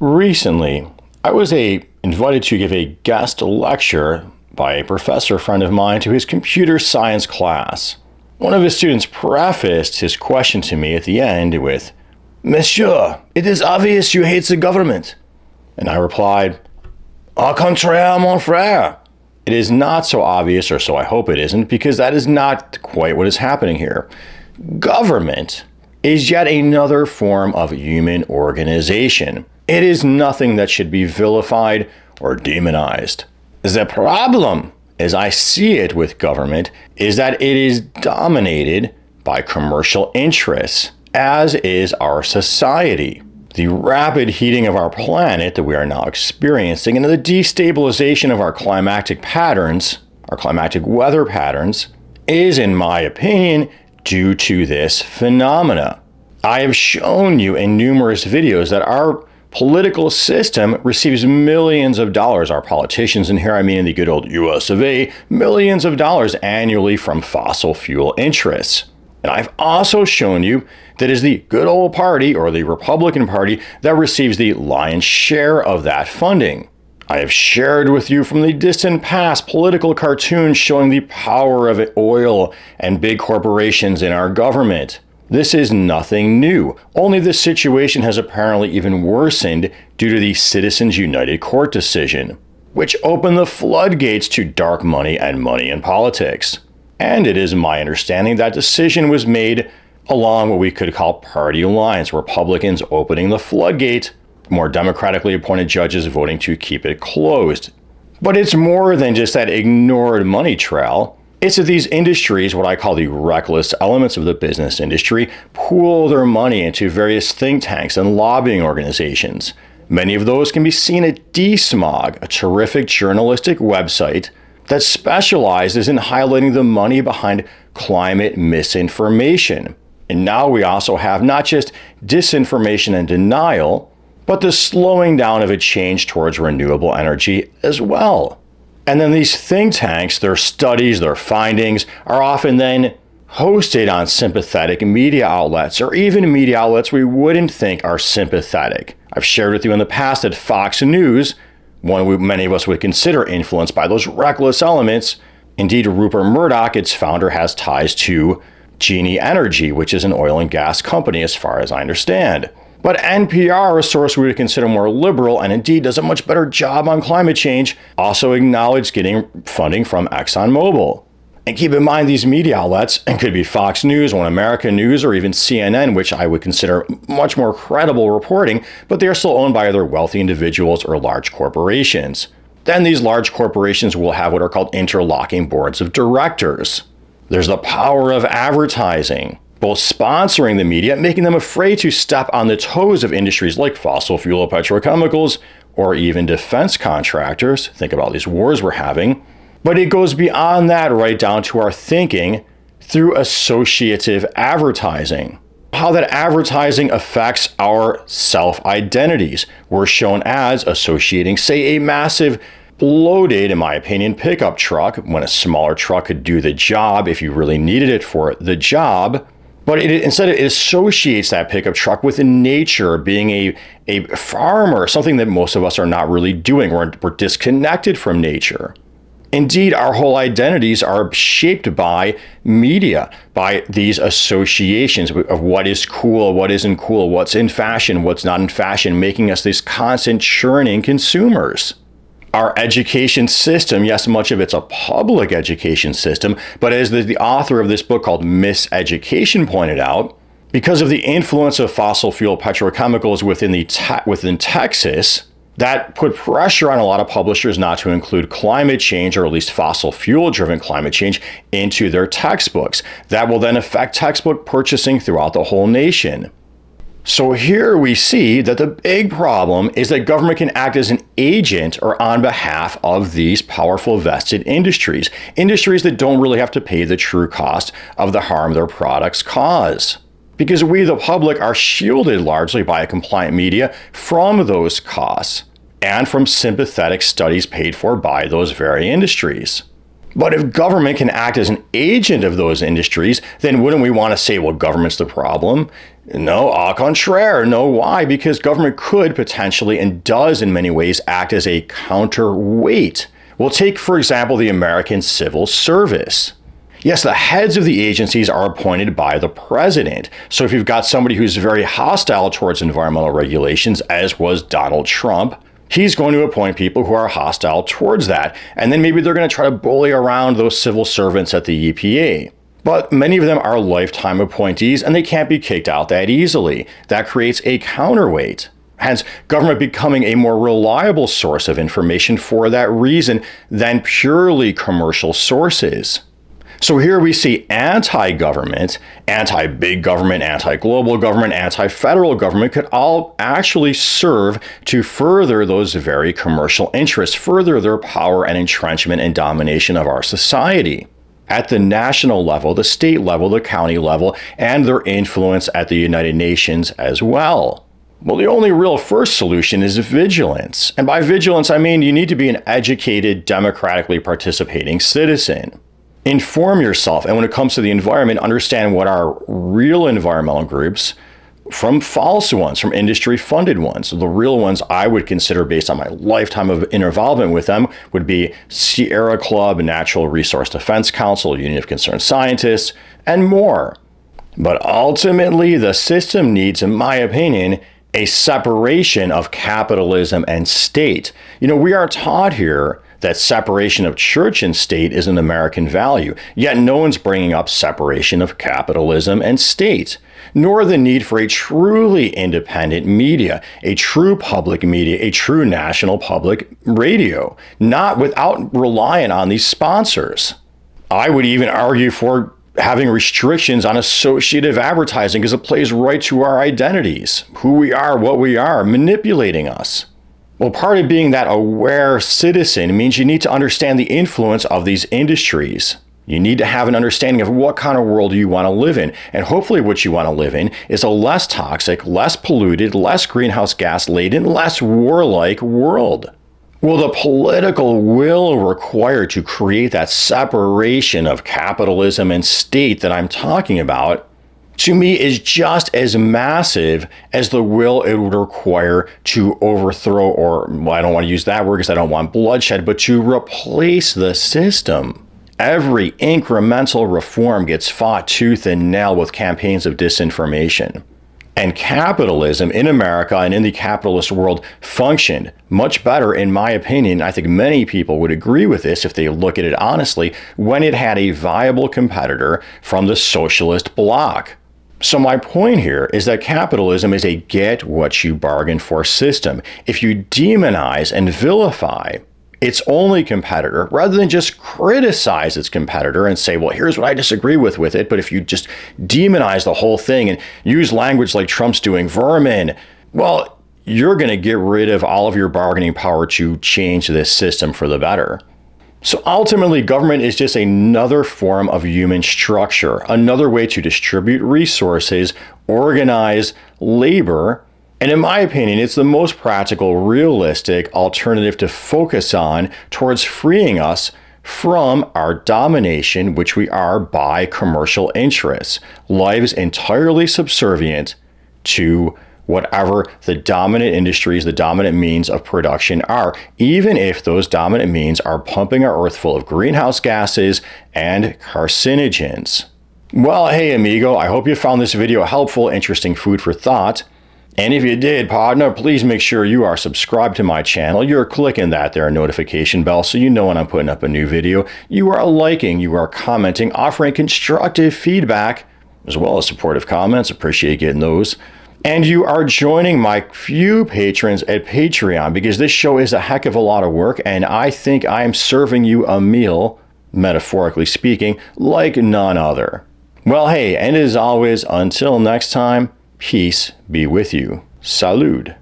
Recently, I was invited to give a guest lecture by a professor friend of mine to his computer science class. One of his students prefaced his question to me at the end with, "Monsieur, it is obvious you hate the government." And I replied, "Au contraire, mon frère." It is not so obvious, or so I hope it isn't, because that is not quite what is happening here. Government is yet another form of human organization. It is nothing that should be vilified or demonized. The problem, as I see it with government, is that it is dominated by commercial interests, as is our society. The rapid heating of our planet that we are now experiencing and the destabilization of our climatic patterns, our climatic weather patterns, is, in my opinion, due to this phenomena. I have shown you in numerous videos that our political system receives millions of dollars, our politicians, and here I mean in the good old US of A, millions of dollars annually from fossil fuel interests. And I've also shown you that it is the good old party, or the Republican Party, that receives the lion's share of that funding. I have shared with you from the distant past political cartoons showing the power of oil and big corporations in our government. This is nothing new, only the situation has apparently even worsened due to the Citizens United Court decision, which opened the floodgates to dark money and money in politics. And it is my understanding that decision was made along what we could call party lines, Republicans opening the floodgate, more democratically appointed judges voting to keep it closed. But it's more than just that ignored money trail. It's that these industries, what I call the reckless elements of the business industry, pool their money into various think tanks and lobbying organizations. Many of those can be seen at DSmog, a terrific journalistic website that specializes in highlighting the money behind climate misinformation. And now we also have not just disinformation and denial, but the slowing down of a change towards renewable energy as well. And then these think tanks, their studies, their findings are often then hosted on sympathetic media outlets, or even media outlets we wouldn't think are sympathetic. I've shared with you in the past that Fox News, one many of us would consider influenced by those reckless elements. Indeed, Rupert Murdoch, its founder, has ties to Genie Energy, which is an oil and gas company as far as I understand. But NPR, a source we would consider more liberal and indeed does a much better job on climate change, also acknowledged getting funding from ExxonMobil. And keep in mind, these media outlets, and could be Fox News, One American News, or even CNN, which I would consider much more credible reporting, but they are still owned by either wealthy individuals or large corporations. Then these large corporations will have what are called interlocking boards of directors. There's the power of advertising, both sponsoring the media, making them afraid to step on the toes of industries like fossil fuel, petrochemicals, or even defense contractors. Think about these wars we're having. But it goes beyond that, right down to our thinking through associative advertising. How that advertising affects our self-identities. We're shown ads associating, say, a massive bloated, in my opinion, pickup truck, when a smaller truck could do the job if you really needed it for the job. But instead, it associates that pickup truck with nature, being a farmer, something that most of us are not really doing. We're disconnected from nature. Indeed, our whole identities are shaped by media, by these associations of what is cool, what isn't cool, what's in fashion, what's not in fashion, making us these constant churning consumers. Our education system, yes, much of it's a public education system, but as the author of this book called Miseducation pointed out, because of the influence of fossil fuel petrochemicals within Texas, that put pressure on a lot of publishers not to include climate change, or at least fossil fuel-driven climate change, into their textbooks. That will then affect textbook purchasing throughout the whole nation. So here we see that the big problem is that government can act as an agent or on behalf of these powerful vested industries that don't really have to pay the true cost of the harm their products cause. Because we, the public, are shielded largely by a compliant media from those costs and from sympathetic studies paid for by those very industries. But if government can act as an agent of those industries, then wouldn't we want to say, well, government's the problem? No, au contraire. No, why? Because government could potentially and does in many ways act as a counterweight. We'll take, for example, the American Civil Service. Yes, the heads of the agencies are appointed by the president. So if you've got somebody who's very hostile towards environmental regulations, as was Donald Trump, he's going to appoint people who are hostile towards that. And then maybe they're going to try to bully around those civil servants at the EPA. But many of them are lifetime appointees and they can't be kicked out that easily. That creates a counterweight. Hence, government becoming a more reliable source of information for that reason than purely commercial sources. So here we see anti-government, anti-big government, anti-global government, anti-federal government could all actually serve to further those very commercial interests, further their power and entrenchment and domination of our society. At the national level, the state level, the county level, and their influence at the United Nations as well. Well, the only real first solution is vigilance. And by vigilance, I mean you need to be an educated, democratically participating citizen. Inform yourself, and when it comes to the environment, understand what are real environmental groups from false ones, from industry-funded ones. So the real ones I would consider, based on my lifetime of involvement with them, would be Sierra Club, Natural Resource Defense Council, Union of Concerned Scientists, and more. But ultimately, the system needs, in my opinion, a separation of capitalism and state. We are taught here that separation of church and state is an American value, yet no one's bringing up separation of capitalism and state, nor the need for a truly independent media, a true public media, a true national public radio, not without relying on these sponsors. I would even argue for having restrictions on associative advertising because it plays right to our identities, who we are, what we are, manipulating us. Well, part of being that aware citizen means you need to understand the influence of these industries. You need to have an understanding of what kind of world you want to live in. And hopefully what you want to live in is a less toxic, less polluted, less greenhouse gas laden, less warlike world. Well, the political will required to create that separation of capitalism and state that I'm talking about, to me, is just as massive as the will it would require to overthrow, or well, I don't want to use that word because I don't want bloodshed, but to replace the system. Every incremental reform gets fought tooth and nail with campaigns of disinformation. And capitalism in America and in the capitalist world functioned much better, in my opinion. I think many people would agree with this if they look at it honestly, when it had a viable competitor from the socialist bloc. So my point here is that capitalism is a get what you bargain for system. If you demonize and vilify its only competitor, rather than just criticize its competitor and say, well, here's what I disagree with it, but if you just demonize the whole thing and use language like Trump's doing, vermin, well, you're going to get rid of all of your bargaining power to change this system for the better. So ultimately, government is just another form of human structure, another way to distribute resources, organize labor, and in my opinion, it's the most practical, realistic alternative to focus on towards freeing us from our domination, which we are by commercial interests, lives entirely subservient to whatever the dominant industries, the dominant means of production are, even if those dominant means are pumping our earth full of greenhouse gases and carcinogens. Well, hey amigo, I hope you found this video helpful, interesting food for thought. And if you did, partner, please make sure you are subscribed to my channel. You're clicking that there notification bell so you know when I'm putting up a new video. You are liking, you are commenting, offering constructive feedback, as well as supportive comments. Appreciate getting those. And you are joining my few patrons at Patreon, because this show is a heck of a lot of work, and I think I am serving you a meal, metaphorically speaking, like none other. Well, hey, and as always, until next time, peace be with you. Salud.